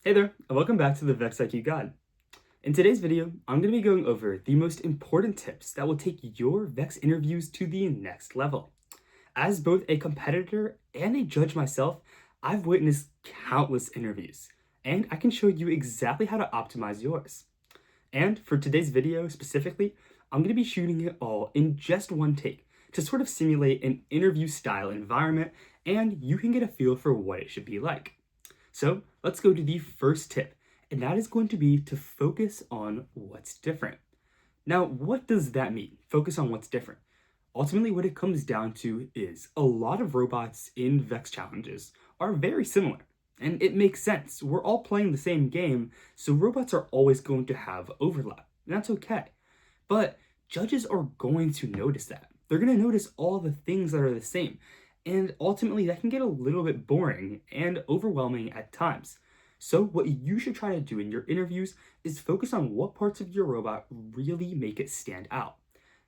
Hey there, and welcome back to the VEX Guide. In today's video, I'm going to be going over the most important tips that will take your VEX interviews to the next level. As both a competitor and a judge myself, I've witnessed countless interviews, and I can show you exactly how to optimize yours. And for today's video specifically, I'm going to be shooting it all in just one take to sort of simulate an interview style environment, and you can get a feel for what it should be like. So let's go to the first tip, and that is going to be to focus on what's different. Now, what does that mean? Focus on what's different. Ultimately, what it comes down to is a lot of robots in VEX challenges are very similar. And it makes sense. We're all playing the same game, so robots are always going to have overlap. And that's okay. But judges are going to notice that. They're going to notice all the things that are the same. And ultimately, that can get a little bit boring and overwhelming at times. So, what you should try to do in your interviews is focus on what parts of your robot really make it stand out.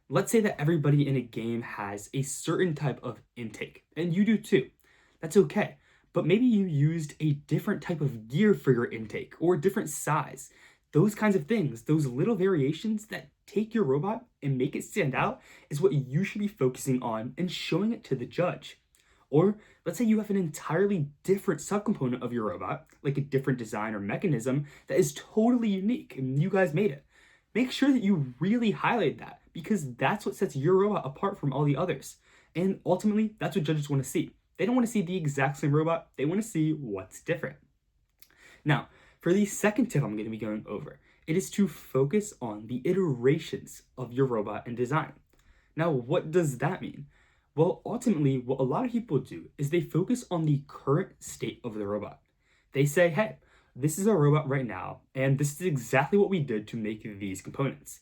Let's say that everybody in a game has a certain type of intake, and you do too. That's okay. But maybe you used a different type of gear for your intake or a different size. Those kinds of things, those little variations that take your robot and make it stand out, is what you should be focusing on and showing it to the judge. Or let's say you have an entirely different subcomponent of your robot, like a different design or mechanism that is totally unique and you guys made it. Make sure that you really highlight that because that's what sets your robot apart from all the others. And ultimately, that's what judges want to see. They don't want to see the exact same robot, they want to see what's different. Now, for the second tip I'm going to be going over, it is to focus on the iterations of your robot and design. Now, what does that mean? Well, ultimately, what a lot of people do is they focus on the current state of the robot. They say, hey, this is our robot right now, and this is exactly what we did to make these components.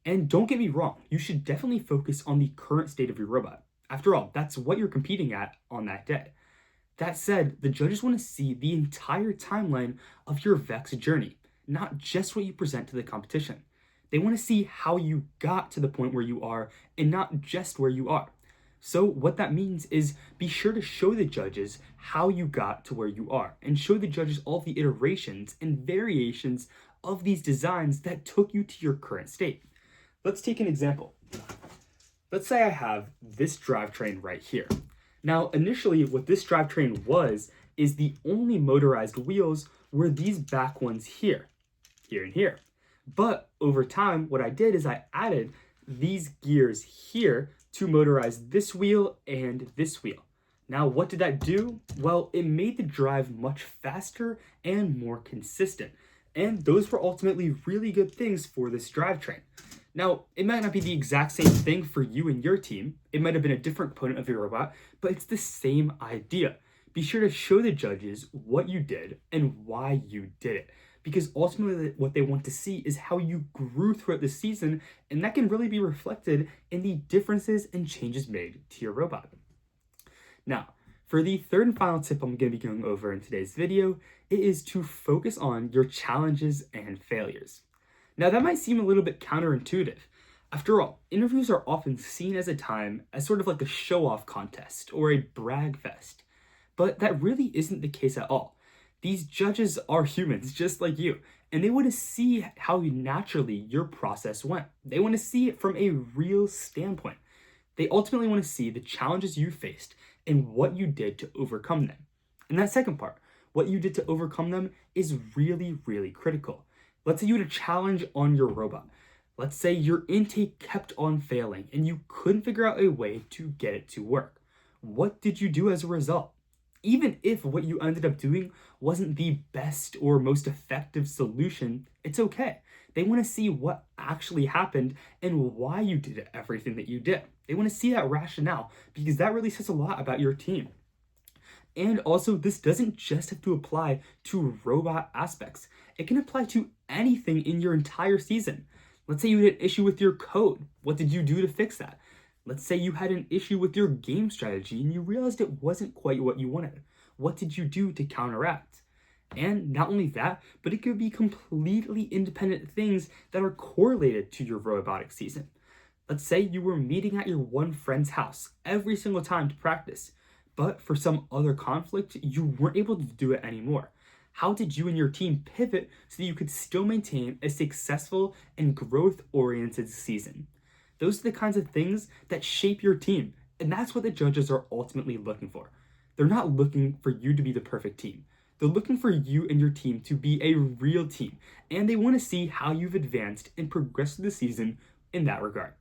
And don't get me wrong, you should definitely focus on the current state of your robot. After all, that's what you're competing at on that day. That said, the judges want to see the entire timeline of your VEX journey, not just what you present to the competition. They want to see how you got to the point where you are and not just where you are. So what that means is be sure to show the judges how you got to where you are and show the judges all the iterations and variations of these designs that took you to your current state. Let's take an example. Let's say I have this drivetrain right here. Now, initially what this drivetrain was is the only motorized wheels were these back ones here, and here. But over time, what I did is I added these gears here to motorize this wheel and this wheel. Now, what did that do? Well, it made the drive much faster and more consistent. And those were ultimately really good things for this drivetrain. Now, it might not be the exact same thing for you and your team. It might have been a different component of your robot, but it's the same idea. Be sure to show the judges what you did and why you did it. Because ultimately what they want to see is how you grew throughout the season, and that can really be reflected in the differences and changes made to your robot. Now, for the third and final tip I'm going to be going over in today's video, it is to focus on your challenges and failures. Now, that might seem a little bit counterintuitive. After all, interviews are often seen as a time as sort of like a show-off contest or a brag fest. But that really isn't the case at all. These judges are humans just like you, and they want to see how naturally your process went. They want to see it from a real standpoint. They ultimately want to see the challenges you faced and what you did to overcome them. And that second part, what you did to overcome them, is really, really critical. Let's say you had a challenge on your robot. Let's say your intake kept on failing and you couldn't figure out a way to get it to work. What did you do as a result? Even if what you ended up doing wasn't the best or most effective solution, it's okay. They want to see what actually happened and why you did everything that you did. They want to see that rationale because that really says a lot about your team. And also, this doesn't just have to apply to robot aspects. It can apply to anything in your entire season. Let's say you had an issue with your code. What did you do to fix that? Let's say you had an issue with your game strategy and you realized it wasn't quite what you wanted. What did you do to counteract? And not only that, but it could be completely independent things that are correlated to your robotic season. Let's say you were meeting at your one friend's house every single time to practice, but for some other conflict, you weren't able to do it anymore. How did you and your team pivot so that you could still maintain a successful and growth-oriented season? Those are the kinds of things that shape your team, and that's what the judges are ultimately looking for. They're not looking for you to be the perfect team. They're looking for you and your team to be a real team, and they want to see how you've advanced and progressed through the season in that regard.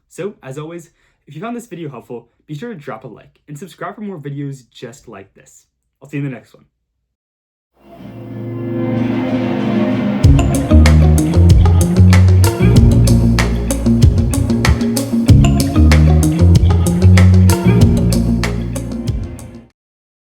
So, as always, if you found this video helpful, be sure to drop a like and subscribe for more videos just like this. I'll see you in the next one.